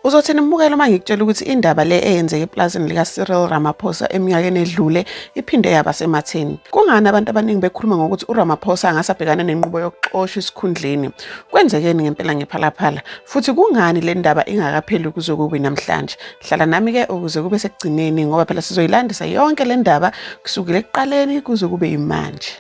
Uzothina mbukelo uma ngikutshela ukuthi indaba le eyenzeke eplazini lika Cyril Ramaphosa eminyakeni edlule iphinde yaba sematheni. Kungani abantu abaningi bekhuluma ngokuthi uRamaphosa angase abhekane nenqubo yokuxoshwa esikhundleni? Kwenzekeni ngempela ngephalaphala? Futhi kungani le ndaba ingakapheli kuze kube namhlanje? Hlala nami ke ukuze kube sekugcineni ngoba phela sizoyilandisa yonke le ndaba kusukela ekuqaleni kuze kube imanje.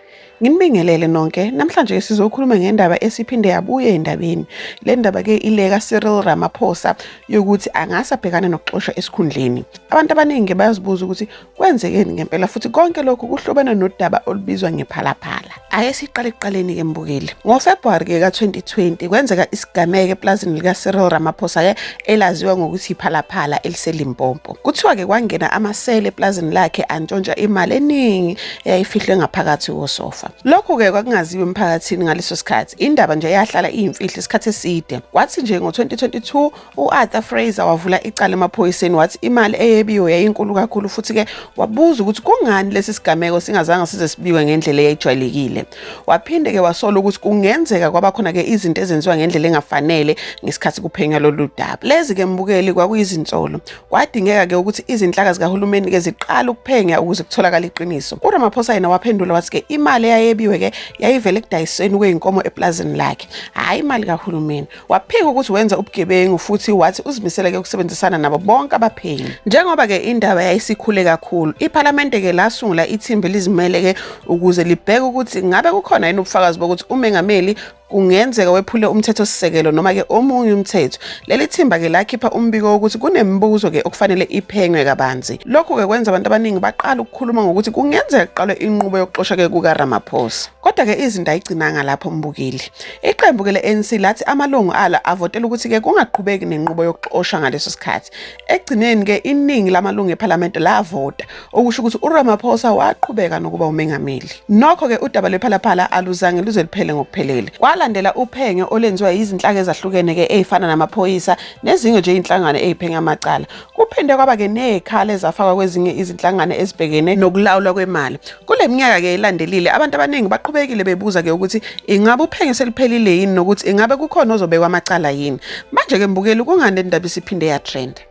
Nginibingelele nonke. Namhlanje sizokhuluma ngendaba esiphinde yabuye endabeni. Le ndaba ke ileka Cyril Ramaphosa yokuthi angase abhekane nokuxoshwa esikhundleni. Abantu abaningi bayazibuza ukuthi kwenzekeni ngempela futhi konke lokhu kuhlobene nodaba olubizwa ngephalaphala. Ake siqale ekuqaleni ke mbukeli. NgoFebruary ke ka2020 kwenzeka isigameko eplazini lika Cyril Ramaphosa ke elaziwa ngokuthi iphalaphala eliseLimpopo. Kuthiwa ke kwangena amasele eplazini lakhe antshontsha imali eningi eyayifihlwe ngaphakathi kosofa. Lokho ke kwakungaziwa emphakathini ngaleso sikhathi. Indaba nje yahlala iyimfihlo isikhathi eside. Kwathi nje ngo2022 uArthur Fraser wavula icala emaphoyiseni wathi imali eyebiwe yayinkulu kakhulu futhi ke wabuza ukuthi kungani lesi sigameko singazange size sibiwe ngendlela eyayijwayelekile. Waphinde ke wasola ukuthi kungenzeka kwaba khona ke izinto ezenziwa ngendlela engafanele ngesikhathi kuphenywa lolu daba. Lezi ke mbukeli kwakuyizinsolo. Kwadingeka ke ukuthi izinhlaka zikahulumeni ke ziqala ukuphenya ukuze kutholakala iqiniso. uRamaphosa yena waphendula wathi ke imali ebiwe ke yayivele ekudayiseni kweinkomo eplazini lakhe, hayi imali kahulumeni. Waphika ukuthi wenza ubugebengu futhi wathi uzimisele ke ukusebenzisana nabo bonke abaphenyi. Njengoba ke indaba yayisikhule kakhulu, iParliament ke lasungula ithimba elizimele ke ukuze libheke ukuthi ngabe kukhona yini ubufakazi bokuthi umengameli kungenzeka wephule umthetho sisekelo noma ke omunye umthetho. Leli thimba ke lakhipha umbiko ukuthi kunembuzo ke okufanele iphenywe kabanzi. Lokho ke kwenza abantu abaningi baqala ukukhuluma ngokuthi kungenzeka kuqalwe inqubo yokuxoshwa ke kukaRamaphosa. Kodwa ke izinto ayigcinanga lapho mbukeli. Iqembu ke leANC lathi amalungu ala avotela ukuthi ke kungaqhubeki nenqubo yokuxoshwa ngaleso sikhathi. Ekugcineni ke iningi lamalungu eParliament lavota okusho ukuthi uRamaphosa waqhubeka nokuba umengameli. Nokho ke udaba lwephalaphala aluzange luze liphele ngokuphelele. Kwalandela uphenyo olenziwa izinhlaka ezahlukene ke ezifana namaphoyisa nezinye nje izinhlangano eziphenya amacala. Kuphinde kwaba ke nezikhalo ezafakwa kwezinye izinhlangano ezibhekene nokulawulwa kwemali. Kule minyaka ke ilandelile abantu abaningi baqhubekile bebuza ke ukuthi ingabe uphenyo seliphelile yini nokuthi ingabe kukhona ozobekwa amacala yini. Manje ke mbukeli kungani indaba isiphinde ya trend.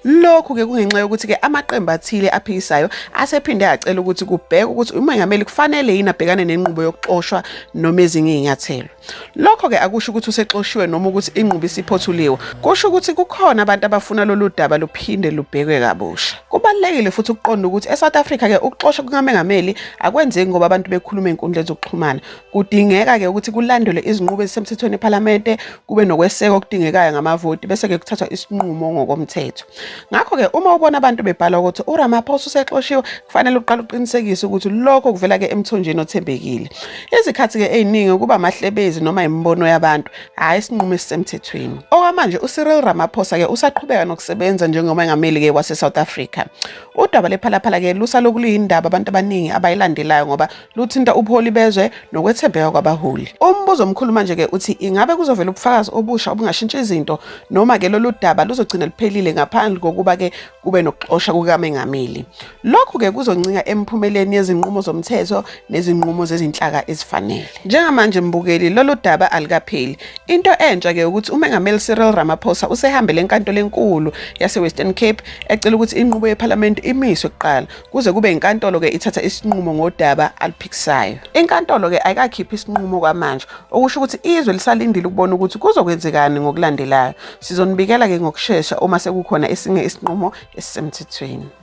Lokhu ke kungenxa yokuthi ke amaqembu athile aphikisayo asephinde yacela ukuthi kubheke ukuthi umengameli kufanele yini abhekane nenqubo yokuxoshwa noma ezinye izinyathelo. Lokho ke akusho ukuthi usexoshiwe noma ukuthi inqubo isiphothuliwe. Kusho ukuthi kukhona abantu abafuna lolu daba luphinde lubhekwe kabusha. Kubalekile futhi ukuqonda ukuthi eSouth Africa ke ukuxoshwa kungamengameli akwenzeki ngoba abantu bekhuluma einkundleni zokuxhumana. Kudingeka ke ukuthi kulandelwe izinqubo ezisemthethweni eParliament, kube nokweseka okudingekayo ngamavoti bese ke kuthathwa isinqumo ngokomthetho. Ngakho ke uma ubona abantu bebhala ukuthi uRamaphosa usexoshiwe kufanele uqale uqinisekise ukuthi lokho kuvela ke emthonjeni othembekile. Izikhathi ke eziningi kuba amahlebezi noma imibono yabantu, hayi isinqumo esisemthethweni. Okwamanje uCyril Ramaphosa ke usaqhubeka nokusebenza njengomengameli ke waseSouth Africa. Udaba lephalaphala ke lusaloku luyindaba abantu abaningi abayilandelayo ngoba luthinta ubuholi bezwe nokwethembeka kwabaholi. Umbuzo omkhulu manje ke uthi ingabe kuzovela ubufakazi obusha obungashintsha izinto noma ke lolu daba luzogcina liphelile ngaphandle kokuba ke kube nokuxoshwa kukamengameli. Lokhu ke kuzoncinga emphumeleni yezinqumo zomthetho nezinqumo zezinhlaka ezifanele. Njengamanje mbukeli lolu daba alikapheli. Into entsha ke ukuthi umengameli Cyril Ramaphosa usehambele enkantolo enkulu yaseWestern Cape ecela ukuthi inqubo yeParliament imiswe kuqala kuze kube inkantolo ke ithatha isinqumo ngodaba aliphikisayo. Inkantolo ke ayikakhiphi isinqumo kwamanje okusho ukuthi izwe lisalindile ukubona ukuthi kuzokwenzekani ngokulandelayo. Sizonibikela ke ngokusheshsha uma sekukhona esinye isinqumo esisemthethweni.